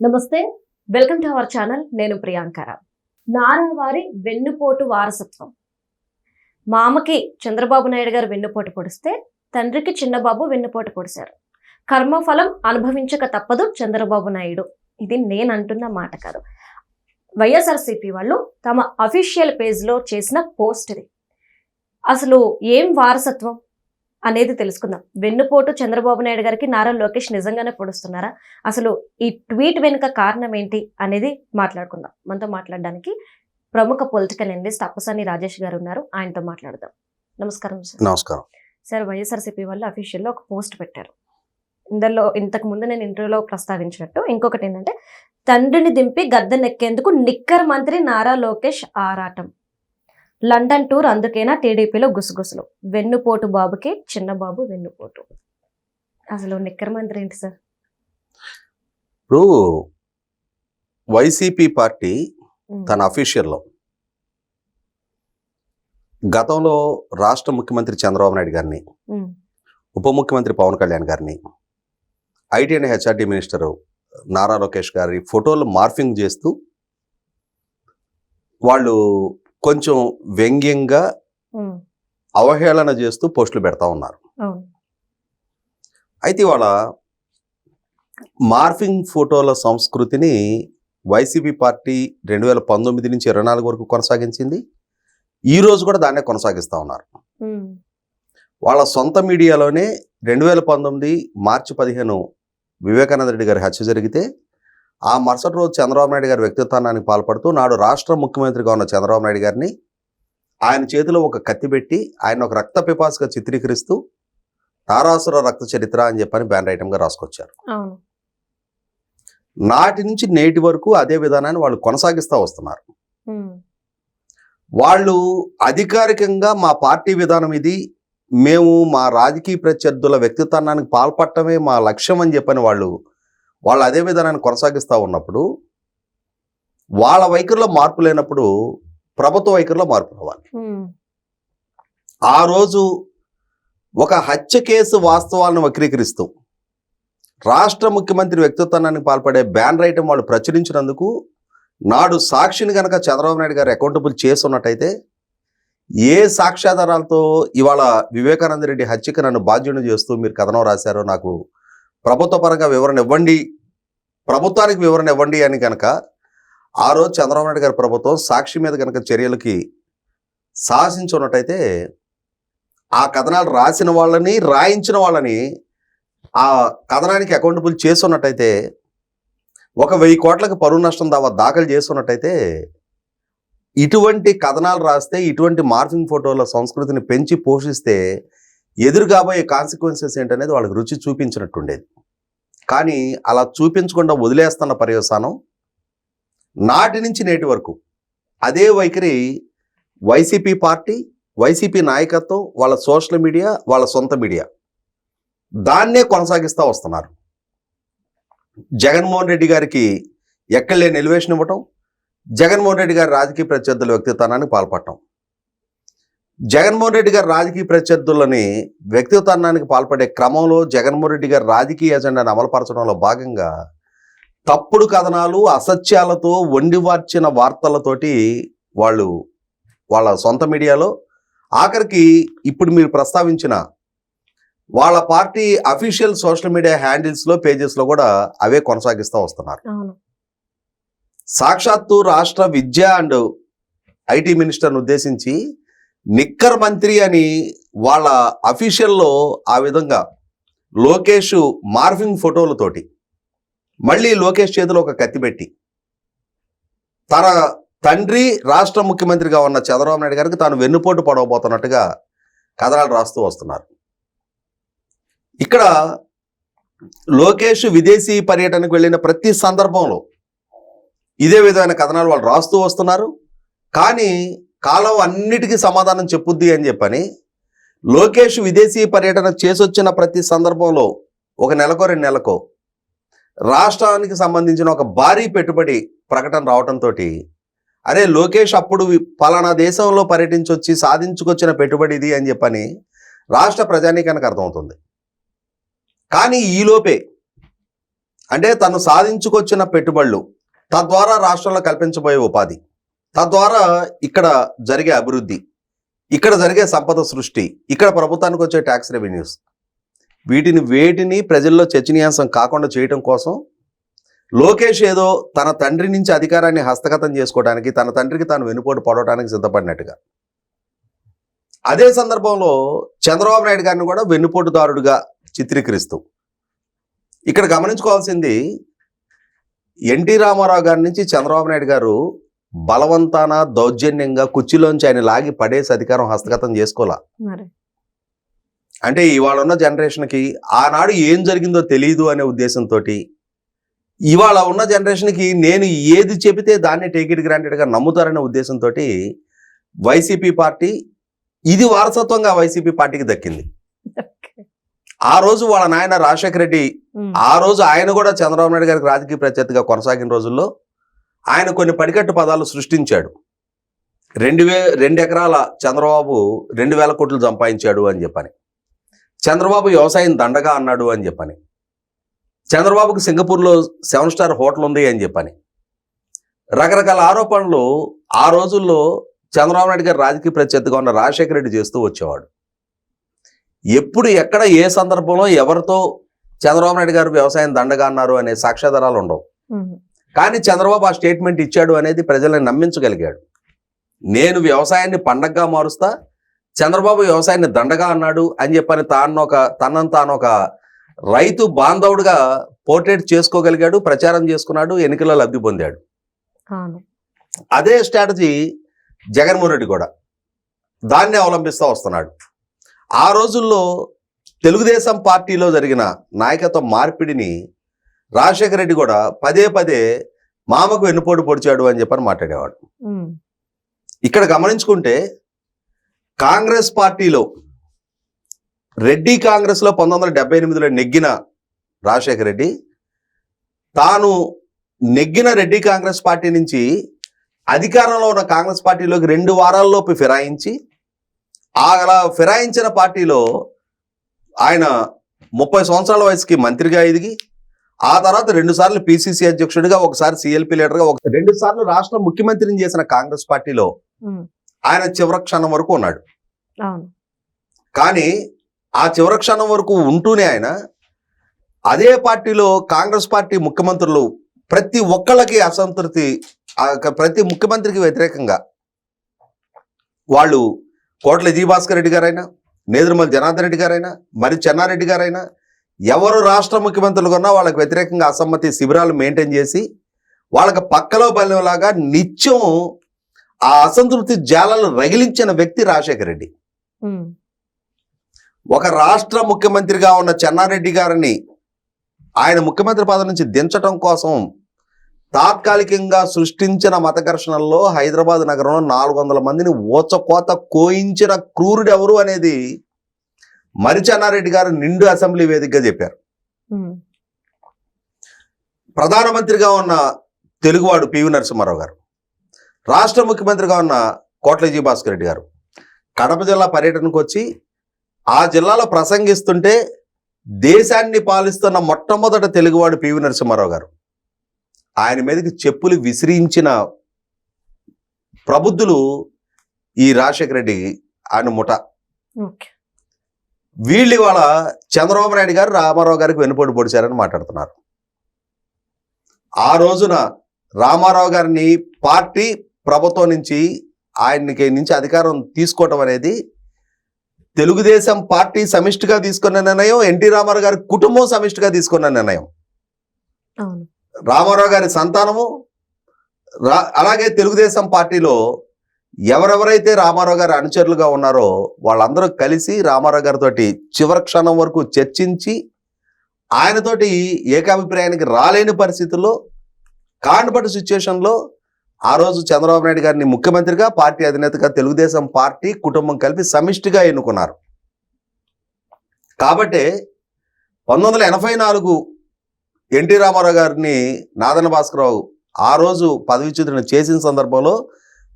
నమస్తే, welcome to our channel. నేను ప్రియాంకర. నారా వారి వెన్నుపోటు వారసత్వం. మామకి చంద్రబాబు నాయుడు గారు వెన్నుపోటు పొడిస్తే తండ్రికి చిన్నబాబు వెన్నుపోటు పొడిశారు. కర్మఫలం అనుభవించక తప్పదు చంద్రబాబు నాయుడు. ఇది నేను అంటున్న మాట కాదు. వైఎస్ఆర్సీపీ వాళ్ళు తమ అఫీషియల్ పేజ్లో చేసిన పోస్ట్ ఇది. అసలు ఏం వారసత్వం అనేది తెలుసుకుందాం. వెన్నుపోటు చంద్రబాబు నాయుడు గారికి నారా లోకేష్ నిజంగానే పొడుస్తున్నారా? అసలు ఈ ట్వీట్ వెనుక కారణం ఏంటి అనేది మాట్లాడుకుందాం. మనతో మాట్లాడడానికి ప్రముఖ పొలిటికల్ అనలిస్ట్ అప్పసాని రాజేష్ గారు ఉన్నారు. ఆయనతో మాట్లాడదాం. నమస్కారం సార్. నమస్కారం సార్, వైఎస్ఆర్సీపీ వాళ్ళు అఫీషియల్లో ఒక పోస్ట్ పెట్టారు. ఇంతకు ముందు నేను ఇంటర్వ్యూలో ప్రస్తావించినట్టు ఇంకొకటి ఏంటంటే, తండ్రిని దింపి గద్దెనెక్కేందుకు నిక్కర్ మంత్రి నారా లోకేష్ ఆరాటం. లండన్ టూర్ అందుకేనా టీడీపీలో గుసగుసలు. వెన్నుపోటు బాబుకి చిన్నబాబు వెన్నుపోటు. అసలు నిక్కర్ మంత్రి ఏంటి సార్? ఇప్పుడు వైసీపీ పార్టీ తన అఫీషియల్లో గతంలో రాష్ట్ర ముఖ్యమంత్రి చంద్రబాబు నాయుడు గారిని, ఉప ముఖ్యమంత్రి పవన్ కళ్యాణ్ గారిని, IT and HRD minister Nara Lokesh గారి ఫోటోలు మార్ఫింగ్ చేస్తూ వాళ్ళు కొంచెం వ్యంగ్యంగా అవహేళన చేస్తూ పోస్టులు పెడతా ఉన్నారు. అయితే ఇవాళ మార్ఫింగ్ ఫోటోల సంస్కృతిని వైసీపీ పార్టీ 2019 నుంచి 24 వరకు కొనసాగించింది. ఈ రోజు కూడా దాన్నే కొనసాగిస్తూ ఉన్నారు. వాళ్ళ సొంత మీడియాలోనే 2019 మార్చి 15 వివేకానంద రెడ్డి గారి హత్య జరిగితే ఆ మరుసటి రోజు చంద్రబాబు నాయుడు గారి వ్యక్తిత్వానికి పాల్పడుతూ నాడు రాష్ట్ర ముఖ్యమంత్రిగా ఉన్న చంద్రబాబు నాయుడు గారిని ఆయన చేతిలో ఒక కత్తి పెట్టి ఆయన ఒక రక్త పిపాసుగా చిత్రీకరిస్తూ తారాసుర రక్త చరిత్ర అని చెప్పని బ్యానర్ ఐటమ్గా రాసుకొచ్చారు. నాటి నుంచి నేటి వరకు అదే విధానాన్ని వాళ్ళు కొనసాగిస్తూ వస్తున్నారు. వాళ్ళు అధికారికంగా మా పార్టీ విధానం ఇది, మేము మా రాజకీయ ప్రత్యర్థుల వ్యక్తిత్వానికి పాల్పడటమే మా లక్ష్యం అని చెప్పని వాళ్ళు అదే విధానాన్ని కొనసాగిస్తూ ఉన్నప్పుడు, వాళ్ళ వైఖరిలో మార్పు లేనప్పుడు ప్రభుత్వ వైఖరిలో మార్పు రావాలి. ఆ రోజు ఒక హత్య కేసు వాస్తవాలను వక్రీకరిస్తూ రాష్ట్ర ముఖ్యమంత్రి వ్యక్తిత్వానికి పాల్పడే బ్యానర్ ఐటమ్ వాళ్ళు ప్రచురించినందుకు నాడు సాక్షిని కనుక చంద్రబాబు నాయుడు గారు అకౌంటబుల్ చేస్తున్నట్టయితే, ఏ సాక్ష్యాధారాలతో ఇవాళ వివేకానంద రెడ్డి హత్యకి నన్ను బాధ్యుని చేస్తూ మీరు కథనం రాశారో నాకు ప్రభుత్వ పరంగా వివరణ ఇవ్వండి, ప్రభుత్వానికి వివరణ ఇవ్వండి అని కనుక ఆ రోజు చంద్రబాబు నాయుడు గారి ప్రభుత్వం సాక్షి మీద కనుక చర్యలకి సాహసించున్నట్టయితే, ఆ కథనాలు రాసిన వాళ్ళని, రాయించిన వాళ్ళని ఆ కథనానికి అకౌంటబుల్ చేస్తున్నట్టయితే, 1,000 కోట్లకు పరువు నష్టం దాఖలు చేస్తున్నట్టయితే, ఇటువంటి కథనాలు రాస్తే, ఇటువంటి మార్ఫింగ్ ఫోటోల సంస్కృతిని పెంచి పోషిస్తే ఎదురుగాబోయే కాన్సిక్వెన్సెస్ ఏంటనేది వాళ్ళకి రుచి చూపించినట్టుండేది. కానీ అలా చూపించకుండా వదిలేస్తున్న పర్యవసానం నాటి నుంచి నేటి వరకు అదే వైఖరి వైసీపీ పార్టీ, వైసీపీ నాయకత్వం, వాళ్ళ సోషల్ మీడియా, వాళ్ళ సొంత మీడియా దాన్నే కొనసాగిస్తూ వస్తున్నారు. జగన్మోహన్ రెడ్డి గారికి ఎక్కడలేని ఎలివేషన్ ఇవ్వటం, జగన్మోహన్ రెడ్డి గారి రాజకీయ ప్రత్యర్థుల వ్యక్తిత్వానికి పాల్పడటం, జగన్మోహన్ రెడ్డి గారి రాజకీయ ప్రత్యర్థులని వ్యక్తిత్వానికి పాల్పడే క్రమంలో జగన్మోహన్ రెడ్డి గారి రాజకీయ ఎజెండాను అమలుపరచడంలో భాగంగా తప్పుడు కథనాలు, అసత్యాలతో వండివార్చిన వార్తలతోటి వాళ్ళు వాళ్ళ సొంత మీడియాలో, ఆఖరికి ఇప్పుడు మీరు ప్రస్తావించిన వాళ్ళ పార్టీ అఫీషియల్ సోషల్ మీడియా హ్యాండిల్స్లో, పేజెస్లో కూడా అవే కొనసాగిస్తూ వస్తున్నారు. సాక్షాత్తు రాష్ట్ర విద్యా అండ్ ఐటీ మినిస్టర్ను ఉద్దేశించి నిక్కర్ మంత్రి అని వాళ్ళ అఫీషియల్లో ఆ విధంగా లోకేష్ మార్ఫింగ్ ఫోటోలతోటి మళ్ళీ లోకేష్ చేతిలో ఒక కత్తి పెట్టి తన తండ్రి రాష్ట్ర ముఖ్యమంత్రిగా ఉన్న చంద్రబాబు నాయుడు గారికి తాను వెన్నుపోటు పడవబోతున్నట్టుగా కథనాలు రాస్తూ వస్తున్నారు. ఇక్కడ లోకేష్ విదేశీ పర్యటనకు వెళ్ళిన ప్రతి సందర్భంలో ఇదే విధమైన కథనాలు వాళ్ళు రాస్తూ వస్తున్నారు. కానీ కాలం అన్నిటికీ సమాధానం చెప్పుద్ది అని చెప్పని లోకేష్ విదేశీ పర్యటన చేసొచ్చిన ప్రతి సందర్భంలో 1 నెలకో 2 నెలకో రాష్ట్రానికి సంబంధించిన ఒక భారీ పెట్టుబడి ప్రకటన రావడంతో, అరే లోకేష్ అప్పుడు పలానా దేశంలో పర్యటించొచ్చి సాధించుకొచ్చిన పెట్టుబడి ఇది అని చెప్పని రాష్ట్ర ప్రజానీకానికి అర్థమవుతుంది. కానీ ఈలోపే అంటే తను సాధించుకొచ్చిన పెట్టుబడులు, తద్వారా రాష్ట్రంలో కల్పించబోయే ఉపాధి, తద్వారా ఇక్కడ జరిగే అభివృద్ధి, ఇక్కడ జరిగే సంపద సృష్టి, ఇక్కడ ప్రభుత్వానికి వచ్చే ట్యాక్స్ రెవెన్యూస్, వేటిని ప్రజల్లో చర్చనీయాంశం కాకుండా చేయటం కోసం లోకేష్ ఏదో తన తండ్రి నుంచి అధికారాన్ని హస్తగతం చేసుకోవడానికి, తన తండ్రికి తాను వెనుపోటు పడవడానికి సిద్ధపడినట్టుగా, అదే సందర్భంలో చంద్రబాబు నాయుడు గారిని కూడా వెన్నుపోటుదారుడుగా చిత్రీకరిస్తూ, ఇక్కడ గమనించుకోవాల్సింది ఎన్టీ రామారావు గారి నుంచి చంద్రబాబు నాయుడు గారు బలవంతాన దౌర్జన్యంగా కుర్చీలోంచి ఆయన లాగి పడేసి అధికారం హస్తగతం చేసుకోవాలా. అంటే ఇవాళ ఉన్న జనరేషన్కి ఆనాడు ఏం జరిగిందో తెలియదు అనే ఉద్దేశంతో, ఇవాళ ఉన్న జనరేషన్కి నేను ఏది చెబితే దాన్ని టేక్ ఇట్ గ్రాంటెడ్గా నమ్ముతారనే ఉద్దేశంతో వైసీపీ పార్టీ, ఇది వారసత్వంగా వైసీపీ పార్టీకి దక్కింది. ఆ రోజు వాళ్ళ నాయన రాజశేఖర రెడ్డి, ఆ రోజు ఆయన కూడా చంద్రబాబు నాయుడు గారికి రాజకీయ ప్రత్యర్థిగా కొనసాగిన రోజుల్లో ఆయన కొన్ని పడికట్టు పదాలు సృష్టించాడు. 2 ఎకరాల చంద్రబాబు 2,000 కోట్లు సంపాదించాడు అని చెప్పని, చంద్రబాబు వ్యవసాయం దండగా అన్నాడు అని చెప్పని, చంద్రబాబుకి సింగపూర్లో 7 స్టార్ హోటల్ ఉంది అని చెప్పని, రకరకాల ఆరోపణలు ఆ రోజుల్లో చంద్రబాబు నాయుడు గారు రాజకీయ ప్రత్యర్థిగా ఉన్న రాజశేఖర రెడ్డి చేస్తూ వచ్చేవాడు. ఎప్పుడు ఎక్కడ ఏ సందర్భంలో ఎవరితో చంద్రబాబు నాయుడు గారు వ్యవసాయం దండగా అన్నారు అనే సాక్ష్యాధారాలు ఉండవు. కానీ చంద్రబాబు ఆ స్టేట్మెంట్ ఇచ్చాడు అనేది ప్రజల్ని నమ్మించగలిగాడు. నేను వ్యవసాయాన్ని పండగగా మారుస్తా, చంద్రబాబు వ్యవసాయాన్ని దండగా అన్నాడు అని చెప్పని తనను తాను ఒక రైతు బాంధవుడుగా పోర్ట్రేట్ చేసుకోగలిగాడు, ప్రచారం చేసుకున్నాడు, ఎన్నికల్లో లబ్ధి పొందాడు. అదే స్ట్రాటజీ జగన్మోహన్ రెడ్డి కూడా దాన్ని అవలంబిస్తూ వస్తున్నాడు. ఆ రోజుల్లో తెలుగుదేశం పార్టీలో జరిగిన నాయకత్వ మార్పిడిని రాజశేఖర రెడ్డి కూడా పదే మామకు వెన్నుపోటు పొడిచాడు అని చెప్పని మాట్లాడేవాడు. ఇక్కడ గమనించుకుంటే కాంగ్రెస్ పార్టీలో రెడ్డి కాంగ్రెస్లో 1978లో నెగ్గిన రాజశేఖర రెడ్డి, తాను నెగ్గిన రెడ్డి కాంగ్రెస్ పార్టీ నుంచి అధికారంలో ఉన్న కాంగ్రెస్ పార్టీలోకి 2 వారాల్లోపు ఫిరాయించి, అలా ఫిరాయించిన పార్టీలో ఆయన 30 సంవత్సరాల వయసుకి మంత్రిగా ఎదిగి, ఆ తర్వాత 2 సార్లు పిసిసి అధ్యక్షుడిగా, ఒకసారి సిఎల్పి లీడర్గా, 2 సార్లు రాష్ట్ర ముఖ్యమంత్రిని చేసిన కాంగ్రెస్ పార్టీలో ఆయన చివరి క్షణం వరకు ఉన్నాడు. కానీ ఆ చివరి క్షణం వరకు ఉంటూనే ఆయన అదే పార్టీలో కాంగ్రెస్ పార్టీ ముఖ్యమంత్రులు ప్రతి ఒక్కళ్ళకి అసంతృప్తి, ప్రతి ముఖ్యమంత్రికి వ్యతిరేకంగా వాళ్ళు కోట్ల విజయభాస్కర్ రెడ్డి గారైనా, నేదురుమల్లి జనార్దన్ రెడ్డి గారైనా, మరి చెన్నారెడ్డి గారైనా, ఎవరు రాష్ట్ర ముఖ్యమంత్రులు ఉన్నా వాళ్ళకి వ్యతిరేకంగా అసమ్మతి శిబిరాలు మెయింటైన్ చేసి వాళ్ళకి పక్కలో బలంలాగా నిత్యం ఆ అసంతృప్తి జాలను రగిలించిన వ్యక్తి రాజశేఖర రెడ్డి. ఒక రాష్ట్ర ముఖ్యమంత్రిగా ఉన్న చెన్నారెడ్డి గారిని ఆయన ముఖ్యమంత్రి పదవి నుంచి దించడం కోసం తాత్కాలికంగా సృష్టించిన మత ఘర్షణల్లో హైదరాబాద్ నగరంలో 400 మందిని ఓచకోత కోయించిన క్రూరుడు ఎవరు అనేది మరి చెన్నారెడ్డి గారు నిండు అసెంబ్లీ వేదికగా చెప్పారు. ప్రధానమంత్రిగా ఉన్న తెలుగువాడు పివి నరసింహారావు గారు, రాష్ట్ర ముఖ్యమంత్రిగా ఉన్న కోట్ల విజయభాస్కర్ రెడ్డి గారు కడప జిల్లా పర్యటనకు వచ్చి ఆ జిల్లాలో ప్రసంగిస్తుంటే దేశాన్ని పాలిస్తున్న మొట్టమొదటి తెలుగువాడు పివి నరసింహారావు గారు ఆయన మీదకి చెప్పులు విసిరించిన ప్రబుద్ధులు ఈ రాజశేఖర రెడ్డి ఆయన ముఠ. వీళ్ళు ఇవాళ చంద్రబాబు నాయుడు గారు రామారావు గారికి వెన్నుపోటు పొడిచారని మాట్లాడుతున్నారు. ఆ రోజున రామారావు గారిని పార్టీ ప్రభుత్వం నుంచి ఆయనకి నుంచి అధికారం తీసుకోవటం అనేది తెలుగుదేశం పార్టీ సమిష్టిగా తీసుకున్న నిర్ణయం, ఎన్టీ రామారావు గారి కుటుంబం సమిష్టిగా తీసుకున్న నిర్ణయం. రామారావు గారి సంతానము అలాగే తెలుగుదేశం పార్టీలో ఎవరెవరైతే రామారావు గారి అనుచరులుగా ఉన్నారో వాళ్ళందరూ కలిసి రామారావు గారితో చివరి క్షణం వరకు చర్చించి ఆయనతోటి ఏకాభిప్రాయానికి రాలేని పరిస్థితుల్లో, కాండపట్టు సిచ్యువేషన్లో ఆ రోజు చంద్రబాబు నాయుడు గారిని ముఖ్యమంత్రిగా, పార్టీ అధినేతగా తెలుగుదేశం పార్టీ కుటుంబం కలిపి సమిష్టిగా ఎన్నుకున్నారు. కాబట్టి 1984 ఎన్టీ రామారావు గారిని నాదన భాస్కరరావు ఆ రోజు పదవీచ్యుతులను చేసిన సందర్భంలో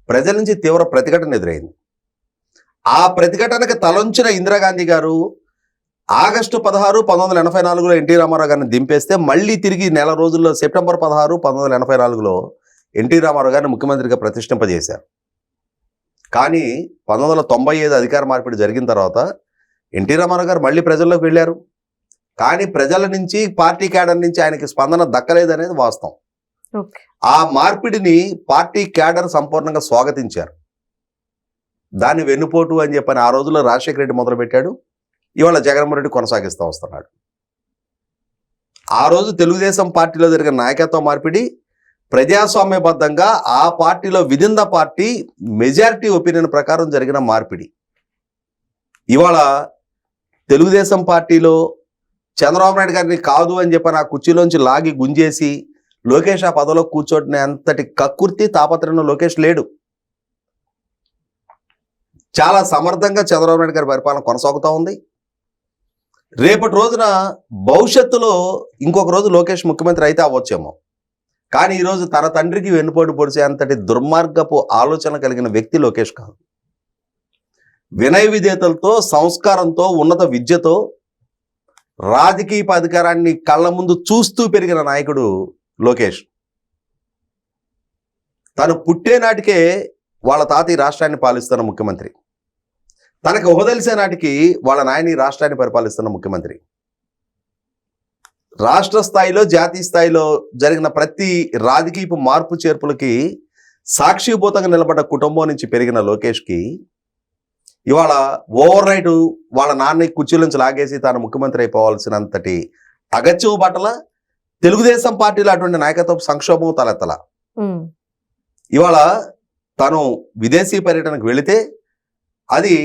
ప్రజల నుంచి తీవ్ర ప్రతిఘటన ఎదురైంది. ఆ ప్రతిఘటనకు తలొంచిన ఇందిరాగాంధీ గారు ఆగస్టు 16, 1984లో ఎన్టీ రామారావు గారిని దింపేస్తే మళ్ళీ తిరిగి నెల రోజుల్లో సెప్టెంబర్ 16, 1984లో ఎన్టీ రామారావు గారిని ముఖ్యమంత్రిగా ప్రతిష్ఠింపజేశారు. కానీ 1995 అధికార మార్పిడి జరిగిన తర్వాత ఎన్టీ రామారావు గారు మళ్ళీ ప్రజల్లోకి వెళ్ళారు. కానీ ప్రజల నుంచి, పార్టీ క్యాడర్ నుంచి ఆయనకి స్పందన దక్కలేదనేది వాస్తవం. ఓకే. ఆ మార్పిడిని పార్టీ క్యాడర్ సంపూర్ణంగా స్వాగతించారు. దాన్ని వెన్నుపోటు అని చెప్పని ఆ రోజుల్లో రాజశేఖర రెడ్డి మొదలుపెట్టాడు. ఇవాళ జగన్మోహన్ రెడ్డి కొనసాగిస్తూ వస్తున్నాడు. ఆ రోజు తెలుగుదేశం పార్టీలో జరిగిన నాయకత్వ మార్పిడి ప్రజాస్వామ్యబద్ధంగా ఆ పార్టీలో within the party majority opinion ప్రకారం జరిగిన మార్పిడి. ఇవాళ తెలుగుదేశం పార్టీలో చంద్రబాబు నాయుడు గారిని కాదు అని చెప్పి ఆ కుర్చీలోంచి లాగి గుంజేసి లోకేష్ ఆ పదవిలో కూర్చోటిన అంతటి కక్కుర్తి తాపత్రయంలో లోకేష్ లేడు. చాలా సమర్థంగా చంద్రబాబు నాయుడు గారి పరిపాలన కొనసాగుతూ ఉంది. రేపటి రోజున భవిష్యత్తులో ఇంకొక రోజు లోకేష్ ముఖ్యమంత్రి అయితే అవ్వచ్చేమో. కానీ ఈరోజు తన తండ్రికి వెన్నుపోటు పొడిచే అంతటి దుర్మార్గపు ఆలోచన కలిగిన వ్యక్తి లోకేష్ కాదు. వినయ విధేయతలతో, సంస్కారంతో, ఉన్నత విద్యతో రాజకీయ అధికారాన్ని కళ్ళ ముందు చూస్తూ పెరిగిన నాయకుడు లోకేష్. తను పుట్టే నాటికే వాళ్ళ తాత ఈ రాష్ట్రాన్ని పాలిస్తున్న ముఖ్యమంత్రి. తనకు ఊహదలిసే నాటికి వాళ్ళ నాయని రాష్ట్రాన్ని పరిపాలిస్తున్న ముఖ్యమంత్రి. రాష్ట్ర స్థాయిలో, జాతీయ స్థాయిలో జరిగిన ప్రతి రాజకీయపు మార్పు చేర్పులకి సాక్షిభూతంగా నిలబడ్డ కుటుంబం నుంచి పెరిగిన లోకేష్కి ఇవాళ ఓవర్ రైట్ వాళ్ళ నాన్న కుర్చీల నుంచి లాగేసి తాను ముఖ్యమంత్రి అయిపోవాల్సినంతటి అగత్యం బట్టల తెలుగుదేశం పార్టీలో అటువంటి నాయకత్వ సంక్షోభం తలెత్తల. ఇవాళ తను విదేశీ పర్యటనకు వెళితే అది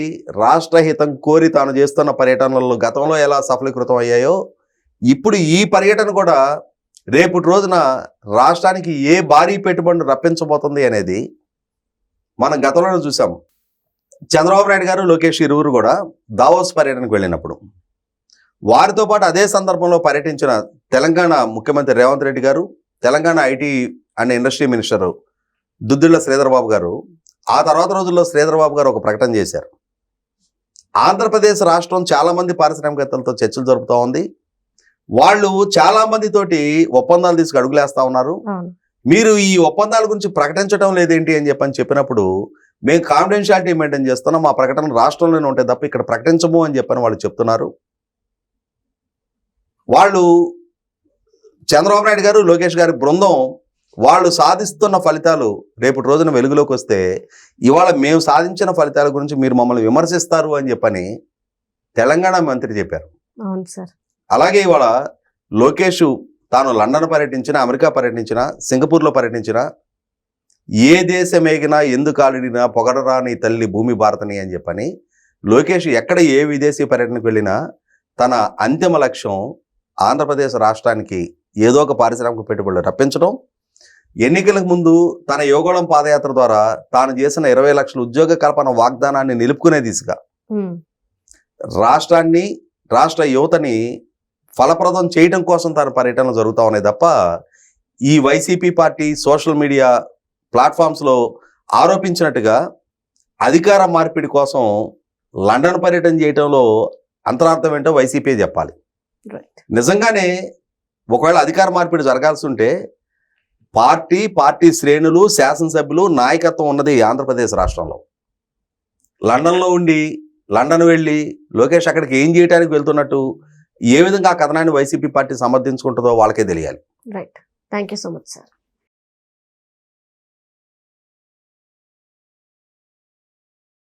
రాష్ట్ర హితం కోరి తాను చేస్తున్న పర్యటనలలో గతంలో ఎలా సఫలీకృతం అయ్యాయో ఇప్పుడు ఈ పర్యటన కూడా రేపటి రోజున రాష్ట్రానికి ఏ భారీ పెట్టుబడి రప్పించబోతుంది అనేది మనం గతంలో చూసాం. చంద్రబాబు నాయుడు గారు, లోకేష్ ఇరువురు కూడా దావోస్ పర్యటనకు వెళ్ళినప్పుడు వారితో పాటు అదే సందర్భంలో పర్యటించిన తెలంగాణ ముఖ్యమంత్రి Revanth Reddy garu, Telangana IT and industry minister Duddilla Sridhar Babu garu, ఆ తర్వాత రోజుల్లో శ్రీధర్ బాబు గారు ఒక ప్రకటన చేశారు. ఆంధ్రప్రదేశ్ రాష్ట్రం చాలా మంది పారిశ్రామికవేత్తలతో చర్చలు జరుపుతూ ఉంది. వాళ్ళు చాలా మందితోటి ఒప్పందాలు తీసుకు అడుగులేస్తా ఉన్నారు. మీరు ఈ ఒప్పందాల గురించి ప్రకటించడం లేదేంటి అని చెప్పినప్పుడు మేము కాన్ఫిడెన్షియాలిటీ మెయింటైన్ చేస్తున్నాం, మా ప్రకటన రాష్ట్రంలోనే ఉంటాయి తప్ప ఇక్కడ ప్రకటించము అని చెప్పని వాళ్ళు చెప్తున్నారు. వాళ్ళు చంద్రబాబు నాయుడు గారు, లోకేష్ గారి బృందం వాళ్ళు సాధిస్తున్న ఫలితాలు రేపటి రోజున వెలుగులోకి వస్తే ఇవాళ మేము సాధించిన ఫలితాల గురించి మీరు మమ్మల్ని విమర్శిస్తారు అని చెప్పని తెలంగాణ మంత్రి చెప్పారు. అవును సార్. అలాగే ఇవాళ లోకేష్ తాను లండన్ పర్యటించిన, అమెరికా పర్యటించిన, సింగపూర్లో పర్యటించిన, ఏ దేశమేగినా ఎందుకు ఆడినా పొగడరాని తల్లి భూమి భారతని అని చెప్పని లోకేష్ ఎక్కడ ఏ విదేశీ పర్యటనకు వెళ్ళినా తన అంతిమ లక్ష్యం ఆంధ్రప్రదేశ్ రాష్ట్రానికి ఏదో ఒక పారిశ్రామిక పెట్టుబడులు రప్పించడం. ఎన్నికలకు ముందు తన యోగోళం పాదయాత్ర ద్వారా తాను చేసిన 20 లక్షల ఉద్యోగ కల్పన వాగ్దానాన్ని నిలుపుకునే దిశగా రాష్ట్రాన్ని, రాష్ట్ర యువతని ఫలప్రదం చేయడం కోసం తన పర్యటనలు జరుగుతూ ఉన్నాయి తప్ప ఈ వైసీపీ పార్టీ సోషల్ మీడియా ప్లాట్ఫామ్స్లో ఆరోపించినట్టుగా అధికార మార్పిడి కోసం లండన్ పర్యటన చేయడంలో అంతరార్థం ఏంటో వైసీపీ చెప్పాలి. నిజంగానే ఒకవేళ అధికార మార్పిడి జరగాల్సి ఉంటే పార్టీ శ్రేణులు, శాసనసభ్యులు, నాయకత్వం ఉన్నది ఆంధ్రప్రదేశ్ రాష్ట్రంలో. లండన్లో ఉండి లండన్ వెళ్ళి లోకేష్ అక్కడికి ఏం చేయడానికి వెళ్తున్నట్టు ఏ విధంగా ఆ కథనాన్ని వైసీపీ పార్టీ సమర్థించుకుంటుందో వాళ్ళకే తెలియాలి. Right. Thank you so much sir.